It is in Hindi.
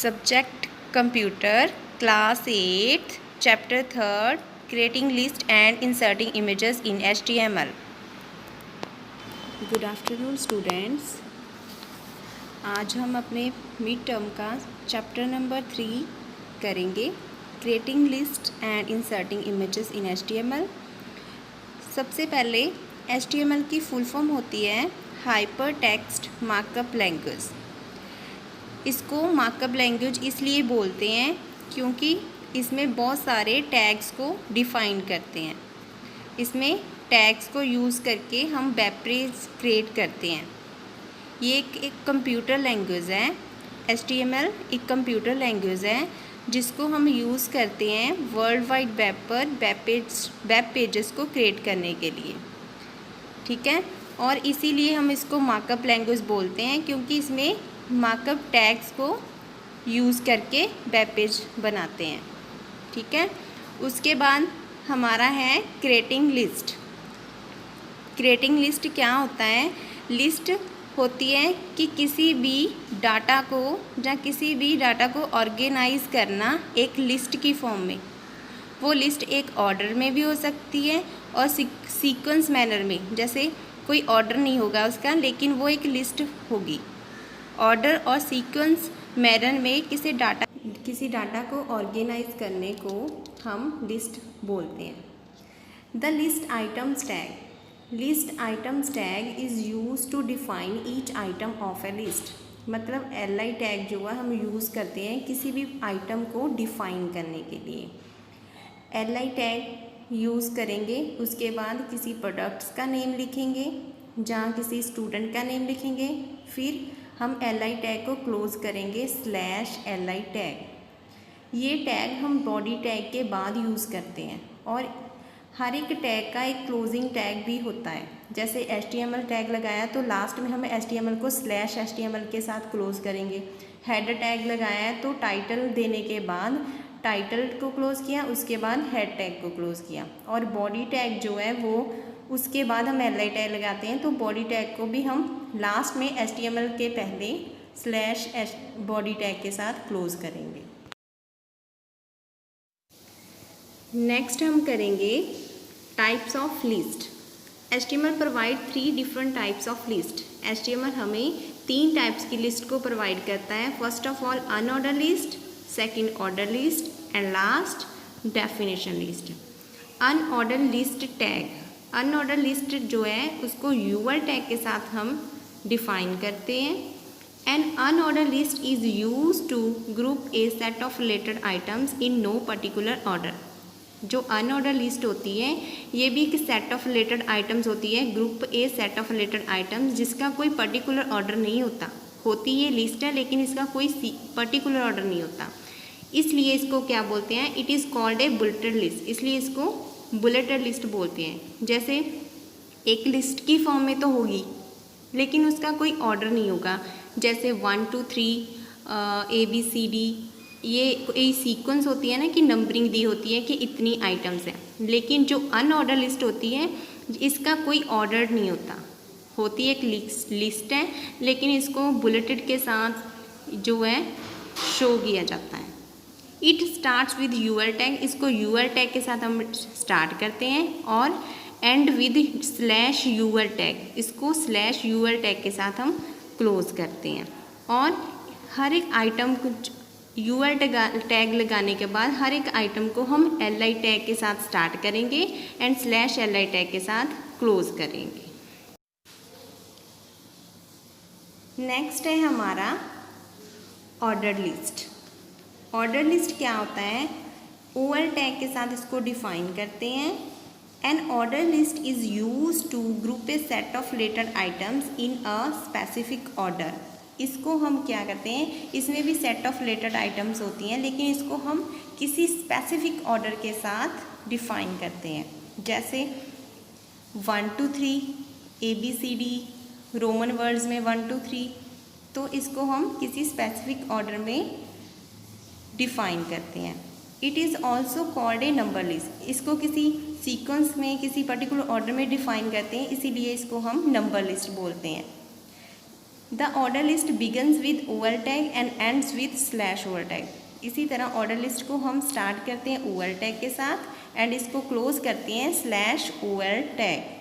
Subject Computer, Class 8th, Chapter 3rd, Creating List and Inserting Images in HTML. Good afternoon students. आज हम अपने मिड टर्म का चैप्टर नंबर 3 करेंगे, creating list and inserting images in HTML. सबसे पहले HTML की फुल फॉर्म होती है हाइपर टेक्स्ट मार्कअप लैंग्वेज. इसको मार्कअप लैंग्वेज इसलिए बोलते हैं क्योंकि इसमें बहुत सारे टैग्स को डिफ़ाइन करते हैं. इसमें टैग्स को यूज़ करके हम वेब पेज क्रिएट करते हैं. ये एक कंप्यूटर लैंग्वेज है. HTML एक कंप्यूटर लैंग्वेज है जिसको हम यूज़ करते हैं वर्ल्ड वाइड वेब पर वेब पेजेस को क्रिएट करने के लिए. ठीक है, और इसीलिए हम इसको मार्कअप लैंग्वेज बोलते हैं क्योंकि इसमें मार्कअप टैग्स को यूज़ करके वेब पेज बनाते हैं. ठीक है, उसके बाद हमारा है क्रिएटिंग लिस्ट. क्रिएटिंग लिस्ट क्या होता है? लिस्ट होती है कि किसी भी डाटा को ऑर्गेनाइज करना एक लिस्ट की फॉर्म में. वो लिस्ट एक ऑर्डर में भी हो सकती है और सीक्वेंस मैनर में, जैसे कोई ऑर्डर नहीं होगा उसका लेकिन वो एक लिस्ट होगी. ऑर्डर और सीक्वेंस मैनर में किसी डाटा को ऑर्गेनाइज करने को हम लिस्ट बोलते हैं. The list items tag is use to define each item of a list. मतलब li टैग जो है हम यूज़ करते हैं किसी भी आइटम को डिफाइन करने के लिए. li टैग यूज़ करेंगे, उसके बाद किसी प्रोडक्ट्स का नेम लिखेंगे, जहाँ किसी स्टूडेंट का नेम लिखेंगे, फिर हम li टैग को क्लोज़ करेंगे /li टैग. ये टैग हम बॉडी टैग के बाद यूज़ करते हैं और हर एक टैग का एक क्लोजिंग टैग भी होता है. जैसे HTML टैग लगाया तो लास्ट में हम HTML को /HTML के साथ क्लोज़ करेंगे. हेडर टैग लगाया तो टाइटल देने के बाद टाइटल को क्लोज़ किया, उसके बाद हेड टैग को क्लोज़ किया. और बॉडी टैग जो है वो उसके बाद हम li टैग लगाते हैं तो बॉडी टैग को भी हम लास्ट में HTML के पहले /बॉडी टैग के साथ क्लोज़ करेंगे. नेक्स्ट हम करेंगे types of list. HTML provide 3 different types of list. HTML हमें 3 टाइप्स की लिस्ट को प्रोवाइड करता है. First of all unordered list, second order list and last definition list. Unordered list tag, unordered list जो है उसको UL टैग के साथ हम डिफाइन करते हैं. An unorder list is use to group a set of related items in no particular order. जो अनऑर्डर लिस्ट होती है ये भी एक सेट ऑफ रिलेटेड आइटम्स होती है, group a set of related items जिसका कोई पर्टिकुलर ऑर्डर नहीं होता. होती ये लिस्ट है लेकिन इसका कोई पर्टिकुलर ऑर्डर नहीं होता, इसलिए इसको क्या बोलते हैं? It is called a bulleted list. इसलिए इसको बुलेटेड लिस्ट बोलते हैं. जैसे एक लिस्ट की फॉर्म में तो होगी लेकिन उसका कोई ऑर्डर नहीं होगा. जैसे 1 2 3 ABCD ये सीक्वेंस होती है ना कि नंबरिंग दी होती है कि इतनी आइटम्स हैं. लेकिन जो अनऑर्डर लिस्ट होती है इसका कोई ऑर्डर नहीं होता. होती एक लिस्ट है लेकिन इसको बुलेटेड के साथ जो है शो किया जाता है. It starts with UL tag. इसको UL टैग के साथ हम स्टार्ट करते हैं और एंड विद /UL टैग. इसको /UL टैग के साथ हम क्लोज करते हैं. और हर एक आइटम को UL टैग लगाने के बाद हर एक आइटम को हम li टैग के साथ स्टार्ट करेंगे एंड /li टैग के साथ क्लोज करेंगे. नेक्स्ट है हमारा ऑर्डर लिस्ट. ऑर्डर लिस्ट क्या होता है? OL टैग के साथ इसको डिफाइन करते हैं. An order list is use to group a set of related items in a specific order. इसको हम क्या करते हैं? इसमें भी सेट ऑफ रिलेटेड आइटम्स होती हैं लेकिन इसको हम किसी स्पेसिफिक ऑर्डर के साथ डिफाइन करते हैं. जैसे 1 2 3 ABCD रोमन वर्ड्स में 1 2 3, तो इसको हम किसी स्पेसिफिक ऑर्डर में डिफाइन करते हैं. It is also called a number list. इसको किसी सीक्वेंस में किसी पर्टिकुलर ऑर्डर में डिफाइन करते हैं, इसीलिए इसको हम नंबर लिस्ट बोलते हैं. The order list begins with over tag and ends with slash over tag. इसी तरह ऑर्डर लिस्ट को हम स्टार्ट करते हैं ओवर टैग के साथ एंड इसको क्लोज करते हैं स्लैश ओवर टैग।